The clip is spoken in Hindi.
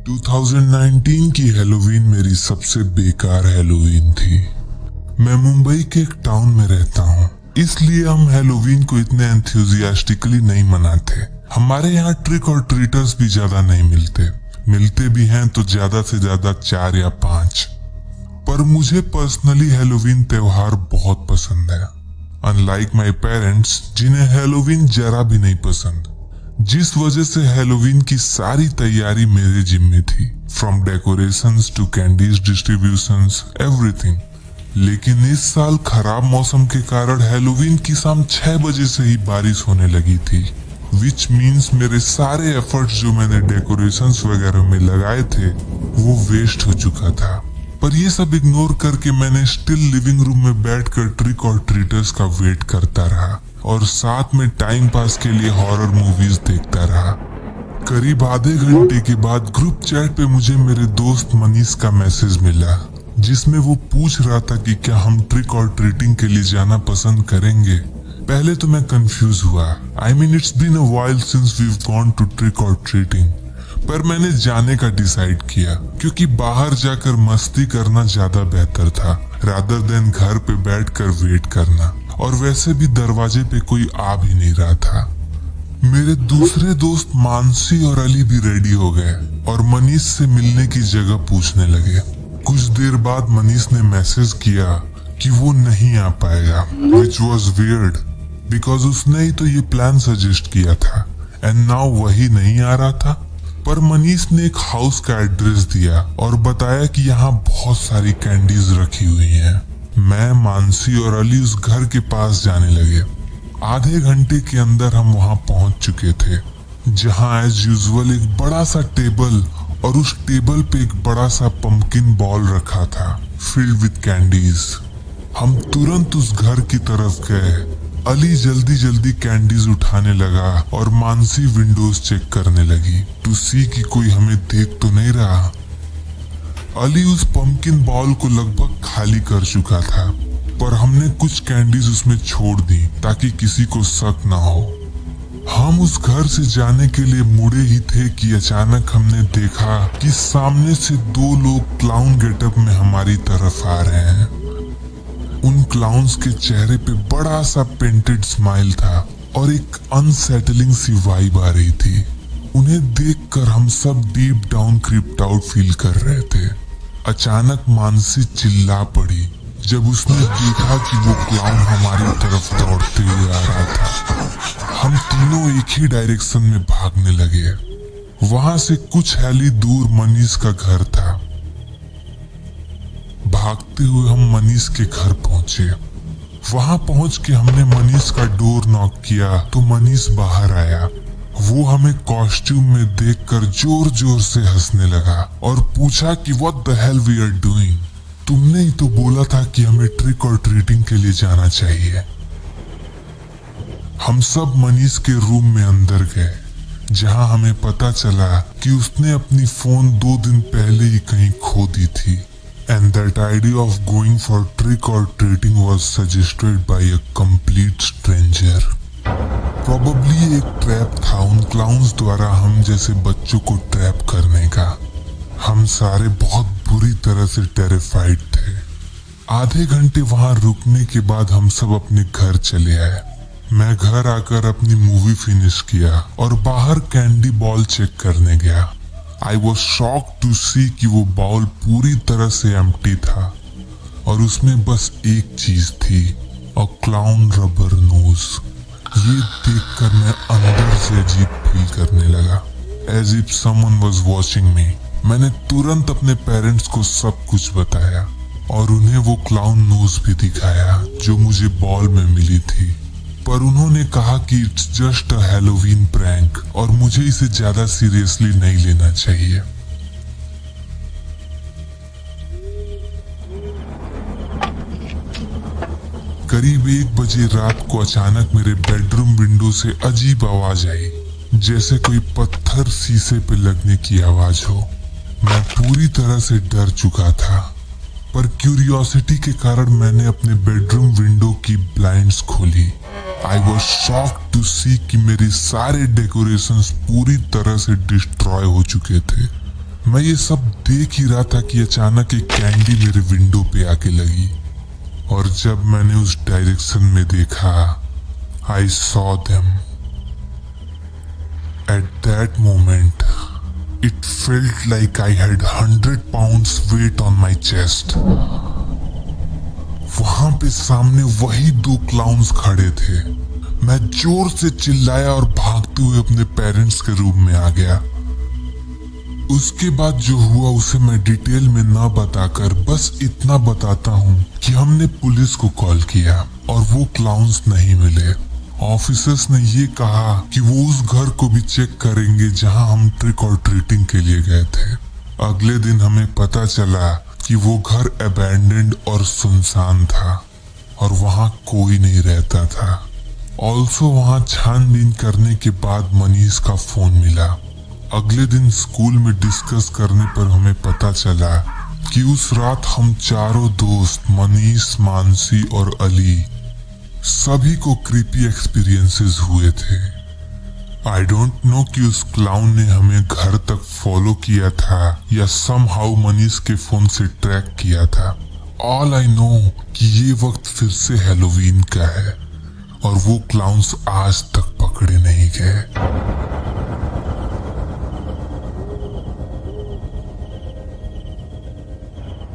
2019 की हैलोवीन मेरी सबसे बेकार हैलोवीन थी। मैं मुंबई के एक टाउन में रहता हूँ, इसलिए हम हैलोवीन को इतने एंथुजियास्टिकली नहीं मनाते। हमारे यहाँ ट्रिक और ट्रीटर्स भी ज्यादा नहीं मिलते भी हैं तो ज्यादा से ज्यादा 4 या 5। पर मुझे पर्सनली हैलोवीन त्योहार बहुत पसंद है, अनलाइक माई पेरेंट्स जिन्हें हैलोवीन जरा भी नहीं पसंद, जिस वजह से हैलोवीन की सारी तैयारी मेरे जिम्मे थी, from decorations to candies distributions everything. लेकिन इस साल खराब मौसम के कारण हैलोवीन की शाम 6 बजे से ही बारिश होने लगी थी, विच मीन्स मेरे सारे एफर्ट्स जो मैंने डेकोरेशंस वगैरह में लगाए थे वो वेस्ट हो चुका था। पर ये सब इग्नोर करके मैंने स्टिल लिविंग रूम में बैठकर ट्रिक और ट्रीटर्स का वेट करता रहा और साथ में टाइम पास के लिए हॉरर मूवीज देखता रहा। करीब आधे घंटे के बाद ग्रुप चैट पे मुझे मेरे दोस्त मनीष का मैसेज मिला, जिसमें वो पूछ रहा था कि क्या हम ट्रिक और ट्रीटिंग के लिए जाना पसंद करेंगे। पहले तो मैं कंफ्यूज हुआ, I mean it's been a while since we've gone to trick और ट्रीटिंग, पर मैंने जाने का डिसाइड किया क्योंकि बाहर जाकर मस्ती करना ज्यादा बेहतर था रादर देन घर पे बैठकर वेट करना, और वैसे भी दरवाजे पे कोई आ भी नहीं रहा था। मेरे दूसरे दोस्त मानसी और अली भी रेडी हो गए और मनीष से मिलने की जगह पूछने लगे। कुछ देर बाद मनीष ने मैसेज किया कि वो नहीं आ पाएगा, which was weird because उसने ही तो ये प्लान सजेस्ट किया था एंड नाउ वही नहीं आ रहा था। पर मनीष ने एक हाउस का एड्रेस दिया और बताया कि यहाँ बहुत सारी कैंडीज रखी हुई हैं। मैं, मानसी और अली उस घर के पास जाने लगे। आधे घंटे के अंदर हम वहाँ पहुँच चुके थे, जहाँ एज यूजुअल एक बड़ा सा टेबल और उस टेबल पे एक बड़ा सा पंपकिन बॉल रखा था फिल्ड विद कैंडीज। हम तुरंत उस घर की तरफ गए। अली जल्दी जल्दी कैंडीज उठाने लगा और मानसी विंडोज चेक करने लगी टू सी कि कोई हमें देख तो नहीं रहा। अली उस पंपकिन बॉल को लगभग खाली कर चुका था, पर हमने कुछ कैंडीज उसमें छोड़ दी ताकि किसी को शक ना हो। हम उस घर से जाने के लिए मुड़े ही थे कि अचानक हमने देखा कि सामने से 2 लोग क्लाउन गेटअप में हमारी तरफ आ रहे हैं। उन क्लाउन्स के चेहरे पे बड़ा सा पेंटेड स्माइल था और एक अनसेटलिंग सी वाइब आ रही थी। उन्हें देखकर हम सब deep down crypt out feel कर रहे थे। अचानक मानसी चिल्ला पड़ी जब उसने देखा कि वो क्लाउन हमारी तरफ दौड़ते हुए आ रहा था। हम तीनों एक ही डायरेक्शन में भागने लगे। वहां से कुछ हैली दूर मनीष का घर था। भागते हुए हम मनीष के घर पहुंचे। वहां पहुंच के हमने मनीष का डोर नॉक किया तो मनीष बाहर आया। वो हमें कॉस्ट्यूम में देखकर जोर जोर से हंसने लगा और पूछा कि what the hell we are doing. तुमने ही तो बोला था कि हमें ट्रिक और ट्रीटिंग के लिए जाना चाहिए। हम सब मनीष के रूम में अंदर गए, जहां हमें पता चला कि उसने अपनी फोन 2 दिन पहले ही कहीं खो दी थी। And that idea of going for trick or treating was suggested by a complete stranger. Probably एक ट्रैप था उन क्लाउन्स द्वारा हम जैसे बच्चों को ट्रैप करने का। हम सारे बहुत बुरी तरह से टेरिफाइड थे। आधे घंटे वहां रुकने के बाद हम सब अपने घर चले आए। मैं घर आकर अपनी मूवी फिनिश किया और बाहर कैंडी बॉल चेक करने गया। I was shocked to see कि वो बाउल पूरी तरह से एम्प्टी था और उसमें बस एक चीज थी, a clown rubber nose। ये देखकर मैं अंदर से अजीब फील करने लगा, as if someone was watching me। मैंने तुरंत अपने पेरेंट्स को सब कुछ बताया और उन्हें वो क्लाउन नोज भी दिखाया जो मुझे बॉल में मिली थी, पर उन्होंने कहा कि it's just a Halloween prank और मुझे इसे ज्यादा सीरियसली नहीं लेना चाहिए। करीब 1 बजे रात को अचानक मेरे बेडरूम विंडो से अजीब आवाज आई, जैसे कोई पत्थर शीशे पे लगने की आवाज हो। मैं पूरी तरह से डर चुका था, पर क्यूरियोसिटी के कारण मैंने अपने बेडरूम विंडो की ब्लाइंड्स खोली। I was shocked to see कि मेरे सारे डेकोरेशंस पूरी तरह से डिस्ट्रॉय हो चुके थे। मैं ये सब देख ही रहा था कि अचानक एक कैंडी मेरे विंडो पे आके लगी, और जब मैंने उस डायरेक्शन में देखा, I saw them. At that moment it felt like I had 100 pounds weight on my chest. वहां पे सामने वही दो क्लाउन्स खड़े थे। मैं जोर से चिल्लाया और भागते हुए अपने पेरेंट्स के रूम में आ गया। उसके बाद जो हुआ उसे मैं डिटेल में ना बताकर बस इतना बताता हूँ कि हमने पुलिस को कॉल किया और वो क्लाउन्स नहीं मिले। ऑफिसर्स ने ये कहा कि वो उस घर को भी चेक करेंगे जहां हम ट्रिक और ट्रीटिंग के लिए गए थे। अगले दिन हमें पता चला कि वो घर अबैंडेंड और सुनसान था और वहां कोई नहीं रहता था। ऑल्सो वहां छानबीन करने के बाद मनीष का फोन मिला। अगले दिन स्कूल में डिस्कस करने पर हमें पता चला कि उस रात हम चारों दोस्त मनीष, मानसी और अली सभी को क्रीपी एक्सपीरियंसेस हुए थे। आई डोंट नो कि उस क्लाउन ने हमें घर तक फॉलो किया था या समहाउ मनीष के फोन से ट्रैक किया था। ऑल आई नो कि ये वक्त फिर से हैलोवीन का है और वो क्लाउन्स आज तक पकड़े नहीं गए।